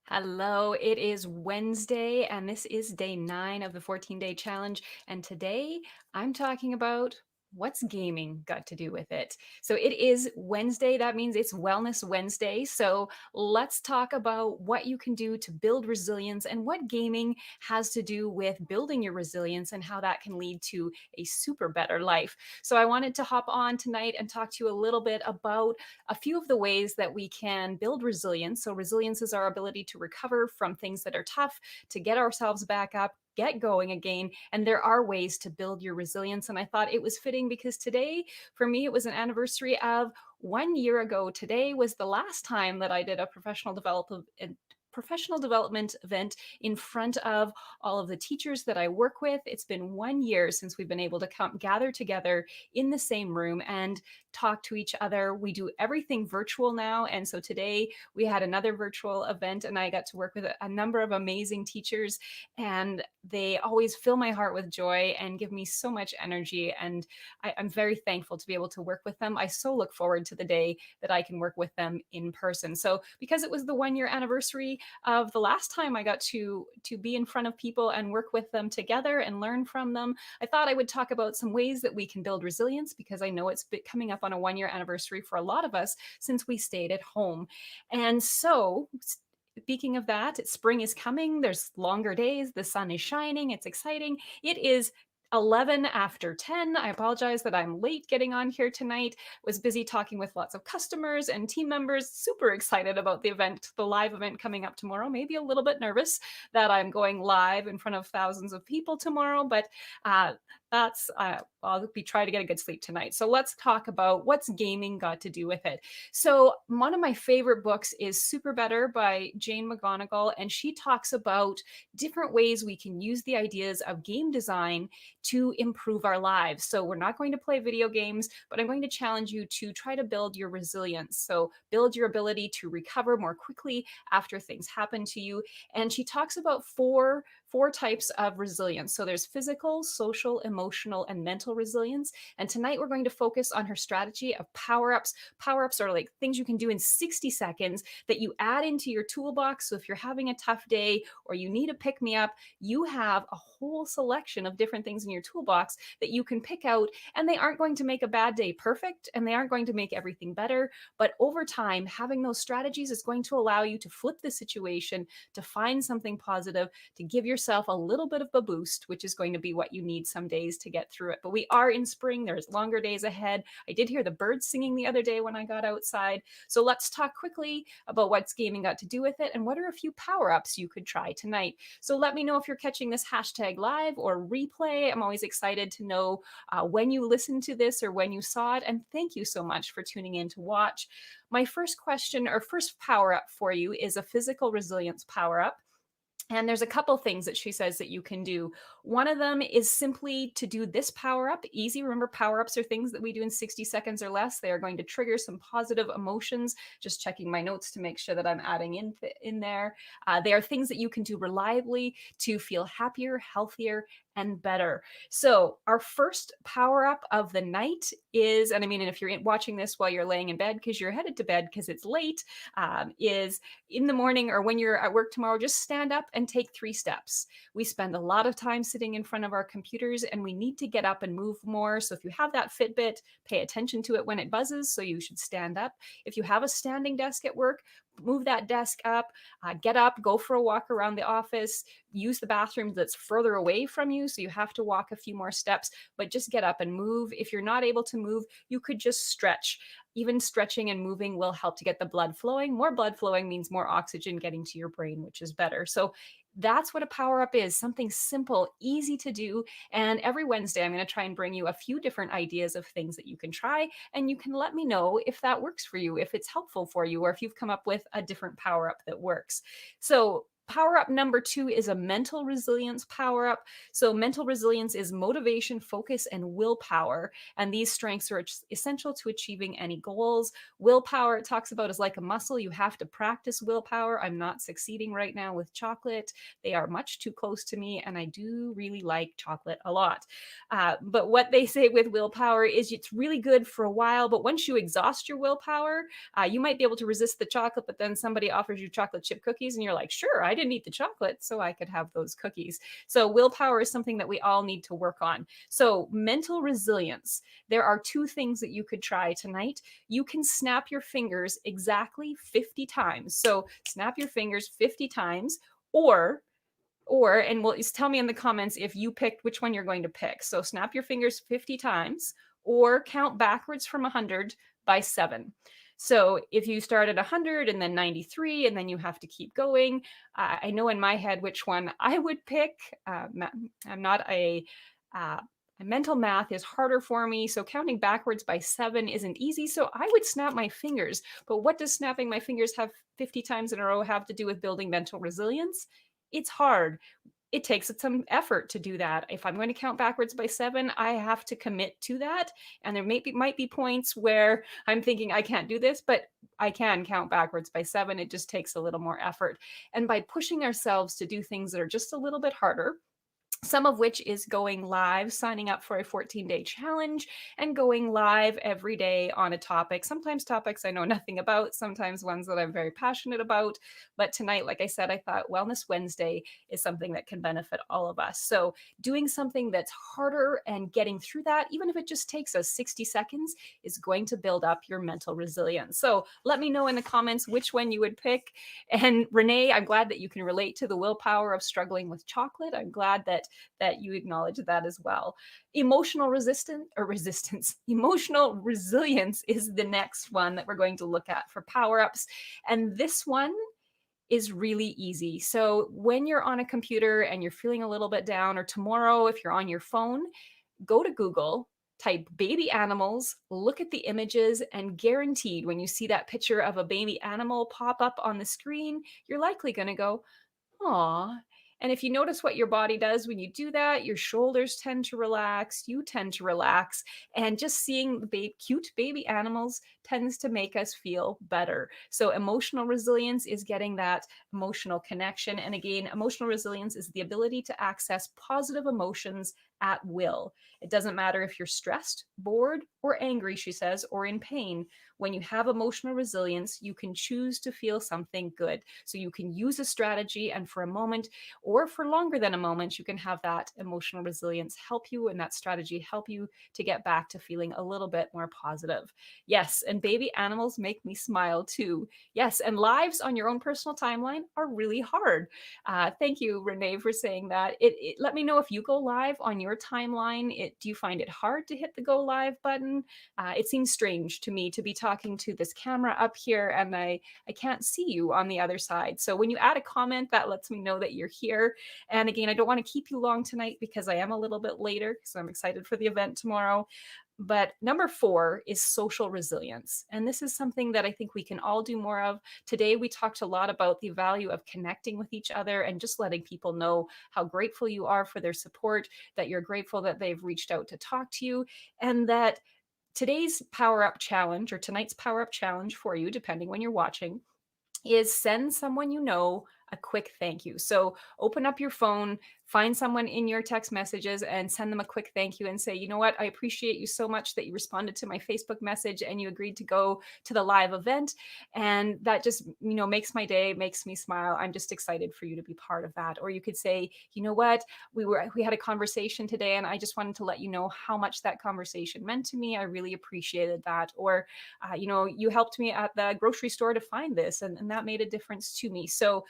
Hello, it is Wednesday, and this is day 9 of the 14-day challenge. And today I'm talking about what's gaming got to do with it. So it is Wednesday. That means it's Wellness Wednesday. So let's talk about what you can do to build resilience and what gaming has to do with building your resilience and how that can lead to a super better life. So I wanted to hop on tonight and talk to you a little bit about a few of the ways that we can build resilience. So, resilience is our ability to recover from things that are tough, to get ourselves back up, get going again. And there are ways to build your resilience. And I thought it was fitting because today, for me, it was an anniversary of 1 year ago. Today was the last time that I did a professional development event in front of all of the teachers that I work with. It's been 1 year since we've been able to come gather together in the same room and talk to each other. We do everything virtual now. And so today we had another virtual event and I got to work with a number of amazing teachers, and they always fill my heart with joy and give me so much energy. And I'm very thankful to be able to work with them. I so look forward to the day that I can work with them in person. So because it was the 1 year anniversary of the last time I got to be in front of people and work with them together and learn from them, I thought I would talk about some ways that we can build resilience because I know it's coming up on a 1 year anniversary for a lot of us since we stayed at home. And so, speaking of that, spring is coming. There's longer days. The sun is shining. It's exciting. It is 11 after 10. I apologize that I'm late getting on here tonight. Was busy talking with lots of customers and team members. Super excited about the event, the live event coming up tomorrow. Maybe a little bit nervous that I'm going live in front of thousands of people tomorrow, but uh, that's I'll be trying to get a good sleep tonight. So let's talk about what's gaming got to do with it. So one of my favorite books is Super Better by Jane McGonigal, and she talks about different ways we can use the ideas of game design to improve our lives. So we're not going to play video games, but I'm going to challenge you to try to build your resilience. So build your ability to recover more quickly after things happen to you. And she talks about four types of resilience. So there's physical, social, emotional, and mental resilience. And tonight we're going to focus on her strategy of power-ups. Power-ups are like things you can do in 60 seconds that you add into your toolbox. So if you're having a tough day or you need a pick-me-up, you have a whole selection of different things in your toolbox that you can pick out, and they aren't going to make a bad day perfect and they aren't going to make everything better. But over time, having those strategies is going to allow you to flip the situation, to find something positive, to give yourself a little bit of a boost, which is going to be what you need some days to get through it. But we are in spring, there's longer days ahead. I did hear the birds singing the other day when I got outside. So let's talk quickly about what's gaming got to do with it and what are a few power ups you could try tonight. So let me know if you're catching this hashtag live or replay. I'm always excited to know when you listened to this or when you saw it. And thank you so much for tuning in to watch. My first question or first power up for you is a physical resilience power up. And there's a couple things that she says that you can do. One of them is simply to do this power up easy. Remember, power ups are things that we do in 60 seconds or less. They are going to trigger some positive emotions. Just checking my notes to make sure that I'm adding in there. They are things that you can do reliably to feel happier, healthier, and better. So, our first power up of the night is, and I mean, and if you're watching this while you're laying in bed because you're headed to bed because it's late, is in the morning or when you're at work tomorrow, just stand up and take 3 steps. We spend a lot of time sitting in front of our computers and we need to get up and move more. So if you have that Fitbit, pay attention to it when it buzzes. So you should stand up. If you have a standing desk at work, move that desk get up, go for a walk around the office, use the bathroom that's further away from you. So you have to walk a few more steps, but just get up and move. If you're not able to move, you could just stretch. Even stretching and moving will help to get the blood flowing. More blood flowing means more oxygen getting to your brain, which is better. So that's what a power up is, something simple, easy to do. And every Wednesday, I'm going to try and bring you a few different ideas of things that you can try. And you can let me know if that works for you, if it's helpful for you, or if you've come up with a different power up that works. So Power up number 2 is a mental resilience power up. So, mental resilience is motivation, focus, and willpower. And these strengths are essential to achieving any goals. Willpower, it talks about, is like a muscle. You have to practice willpower. I'm not succeeding right now with chocolate. They are much too close to me, and I do really like chocolate a lot. But what they say with willpower is it's really good for a while, but once you exhaust your willpower, you might be able to resist the chocolate, but then somebody offers you chocolate chip cookies, and you're like, sure, I didn't eat the chocolate, so I could have those cookies. So, willpower is something that we all need to work on. So, mental resilience, there are two things that you could try tonight. You can snap your fingers exactly 50 times. So, snap your fingers 50 times, or and well, just tell me in the comments if you picked which one you're going to pick. So snap your fingers 50 times or count backwards from 100 by 7. So if you start at 100 and then 93 and then you have to keep going, I know in my head which one I would pick. I'm not uh, mental math is harder for me, so counting backwards by 7 isn't easy. So I would snap my fingers. But what does snapping my fingers have 50 times in a row have to do with building mental resilience? It's hard. It takes some effort to do that. If I'm going to count backwards by 7, I have to commit to that. And there might be points where I'm thinking I can't do this, but I can count backwards by 7. It just takes a little more effort. And by pushing ourselves to do things that are just a little bit harder, some of which is going live, signing up for a 14-day challenge and going live every day on a topic. Sometimes topics I know nothing about, sometimes ones that I'm very passionate about. But tonight, like I said, I thought Wellness Wednesday is something that can benefit all of us. So, doing something that's harder and getting through that, even if it just takes us 60 seconds, is going to build up your mental resilience. So, let me know in the comments which one you would pick. And Renee, I'm glad that you can relate to the willpower of struggling with chocolate. I'm glad that you acknowledge that as well. Emotional resilience is the next one that we're going to look at for power ups. And this one is really easy. So when you're on a computer and you're feeling a little bit down, or tomorrow, if you're on your phone, go to Google, type baby animals, look at the images, and guaranteed when you see that picture of a baby animal pop up on the screen, you're likely going to go, aw. And if you notice what your body does when you do that, your shoulders tend to relax, you tend to relax, and just seeing the cute baby animals tends to make us feel better. So, emotional resilience is getting that emotional connection. And again, emotional resilience is the ability to access positive emotions at will. It doesn't matter if you're stressed, bored, or angry, she says, or in pain. When you have emotional resilience, you can choose to feel something good. So you can use a strategy, and for a moment or for longer than a moment, you can have that emotional resilience help you and that strategy help you to get back to feeling a little bit more positive. Yes, and baby animals make me smile too. Yes, and lives on your own personal timeline are really hard. Thank you, Renee, for saying that. Let me know if you go live on your timeline. Do you find it hard to hit the go live button? It seems strange to me to be talking to this camera up here and I can't see you on the other side. So when you add a comment, that lets me know that you're here. And again, I don't want to keep you long tonight because I am a little bit later because I'm excited for the event tomorrow. But number 4 is social resilience. And this is something that I think we can all do more of. Today, we talked a lot about the value of connecting with each other and just letting people know how grateful you are for their support, that you're grateful that they've reached out to talk to you, and that today's Power Up Challenge, or tonight's Power Up Challenge for you, depending when you're watching, is send someone you know a quick thank you. So open up your phone, find someone in your text messages and send them a quick thank you and say, you know what, I appreciate you so much that you responded to my Facebook message and you agreed to go to the live event. And that just, makes my day, makes me smile. I'm just excited for you to be part of that. Or you could say, you know what, we had a conversation today and I just wanted to let you know how much that conversation meant to me. I really appreciated that. Or, you helped me at the grocery store to find this and that made a difference to me. So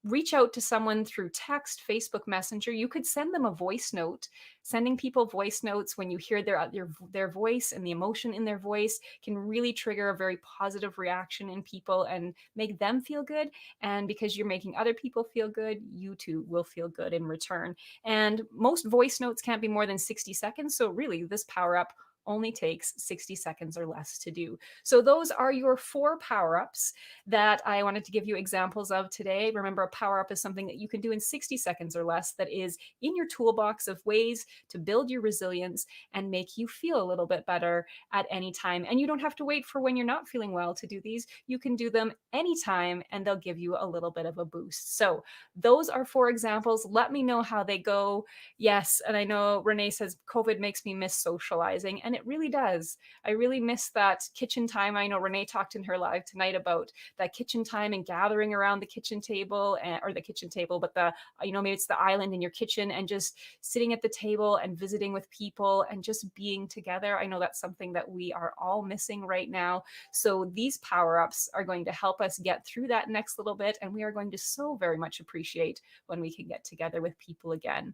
reach out to someone through text, Facebook Messenger. You could send them a voice note. Sending people voice notes when you hear their voice and the emotion in their voice can really trigger a very positive reaction in people and make them feel good. And because you're making other people feel good, you too will feel good in return. And most voice notes can't be more than 60 seconds. So really, this power up only takes 60 seconds or less to do. So those are your 4 power-ups that I wanted to give you examples of today. Remember, a power-up is something that you can do in 60 seconds or less that is in your toolbox of ways to build your resilience and make you feel a little bit better at any time. And you don't have to wait for when you're not feeling well to do these. You can do them anytime and they'll give you a little bit of a boost. So those are 4 examples. Let me know how they go. Yes, and I know Renee says COVID makes me miss socializing, and it really does. I really miss that kitchen time. I know Renee talked in her live tonight about that kitchen time and gathering around the kitchen table, or the kitchen table, but maybe it's the island in your kitchen and just sitting at the table and visiting with people and just being together. I know that's something that we are all missing right now. So these power ups are going to help us get through that next little bit. And we are going to so very much appreciate when we can get together with people again.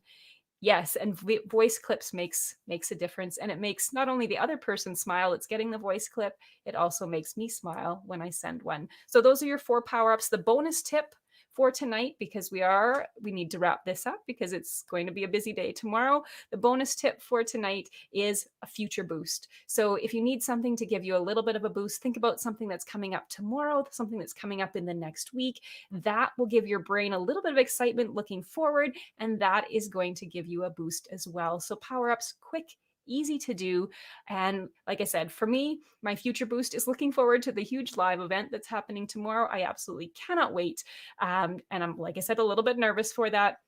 Yes, and voice clips makes a difference, and it makes not only the other person smile, it's getting the voice clip, it also makes me smile when I send one. So those are your 4 power-ups. The bonus tip for tonight, because we need to wrap this up because it's going to be a busy day tomorrow. The bonus tip for tonight is a future boost. So if you need something to give you a little bit of a boost, think about something that's coming up tomorrow, something that's coming up in the next week. That will give your brain a little bit of excitement looking forward, and that is going to give you a boost as well. So power ups, quick, easy to do. And like I said, for me, my future boost is looking forward to the huge live event that's happening tomorrow. I absolutely cannot wait. And I'm, like I said, a little bit nervous for that.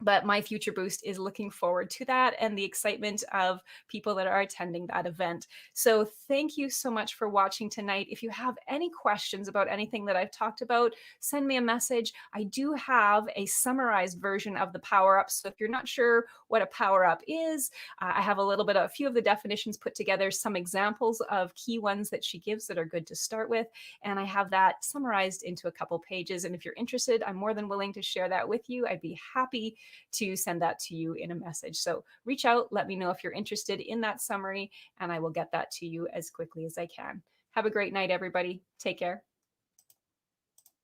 But my future boost is looking forward to that and the excitement of people that are attending that event. So thank you so much for watching tonight. If you have any questions about anything that I've talked about, send me a message. I do have a summarized version of the power ups. So if you're not sure what a power up is, I have a few of the definitions put together, some examples of key ones that she gives that are good to start with. And I have that summarized into a couple pages. And if you're interested, I'm more than willing to share that with you. I'd be happy to send that to you in a message. So reach out, let me know if you're interested in that summary, and I will get that to you as quickly as I can. Have a great night, everybody. Take care.